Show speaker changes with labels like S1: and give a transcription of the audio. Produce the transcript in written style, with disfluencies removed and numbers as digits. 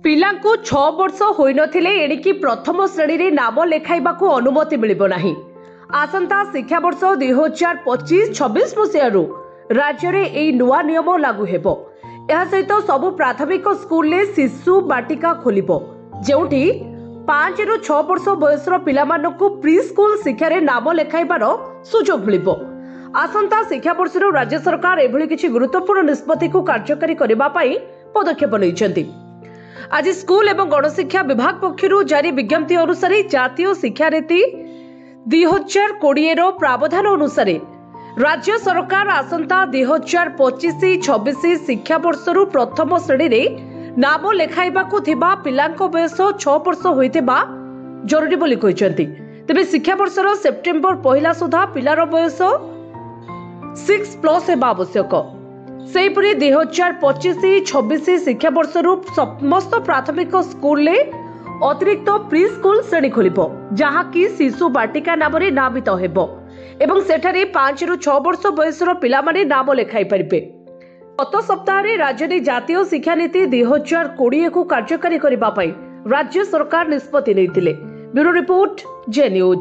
S1: ପିଲାଙ୍କୁ 6 ବର୍ଷ ହୋଇନଥିଲେ ଏଣିକି ପ୍ରଥମ ଶ୍ରେଣୀରେ ନାମ ଲେଖାଇବାକୁ ଅନୁମତି ମିଳିବ ନାହିଁ। ଆସନ୍ତା ଶିକ୍ଷାବର୍ଷ 2025-26 ମସିହାରୁ ରାଜ୍ୟରେ ଏହି ନୂଆ ନିୟମ ଲାଗୁ ହେବ। ଏହା ସହିତ ସବୁ ପ୍ରାଥମିକ ସ୍କୁଲରେ ଶିଶୁ ବାଟିକା ଖୋଲିବ, ଯେଉଁଠି 5ରୁ 6 ବର୍ଷ ବୟସର ପିଲାମାନଙ୍କୁ ପ୍ରି ସ୍କୁଲ ଶିକ୍ଷାରେ ନାମ ଲେଖାଇବାର ସୁଯୋଗ ମିଳିବ। ଆସନ୍ତା ଶିକ୍ଷାବର୍ଷରୁ ରାଜ୍ୟ ସରକାର ଏଭଳି କିଛି ଗୁରୁତ୍ୱପୂର୍ଣ୍ଣ ନିଷ୍ପତ୍ତିକୁ କାର୍ଯ୍ୟକାରୀ କରିବା ପାଇଁ ପଦକ୍ଷେପ ନେଇଛନ୍ତି। आज स्कूल एवं गणशिक्षा विभाग पक्षरु जारी विज्ञप्ति अनुसार जातीय शिक्षानीति 2020 प्रावधान अनुसार राज्य सरकार आसंता 2025-26 शिक्षावर्षरु प्रथम श्रेणी रे नाम लेखाइबाकु थिबा पिलांक बयस 6 वर्ष होइथिबा जरूरी बोली कहिसंती। तेबे शिक्षावर्षर सेप्टेम्बर पहिला सुधा पिलार बयस 6+ हेबा आवश्यक। सेहीपरि 2025-26 शिक्षावर्षरु समस्त प्राथमिक स्कूल अतिरिक्त प्री स्कूल श्रेणी खोलिब, जहाँकि शिशु बाटिका नाम नामित हेब एवं सेठारे 5ରୁ 6 वर्ष बयसर पिलामाने नाम लेखाई पारिबे। गत सप्ताह राज्य में जातीय शिक्षानीति 2020 को कार्यकारी करने राज्य सरकार निष्पत्ति नेइथिले। ब्यूरो रिपोर्ट जे न्यूज।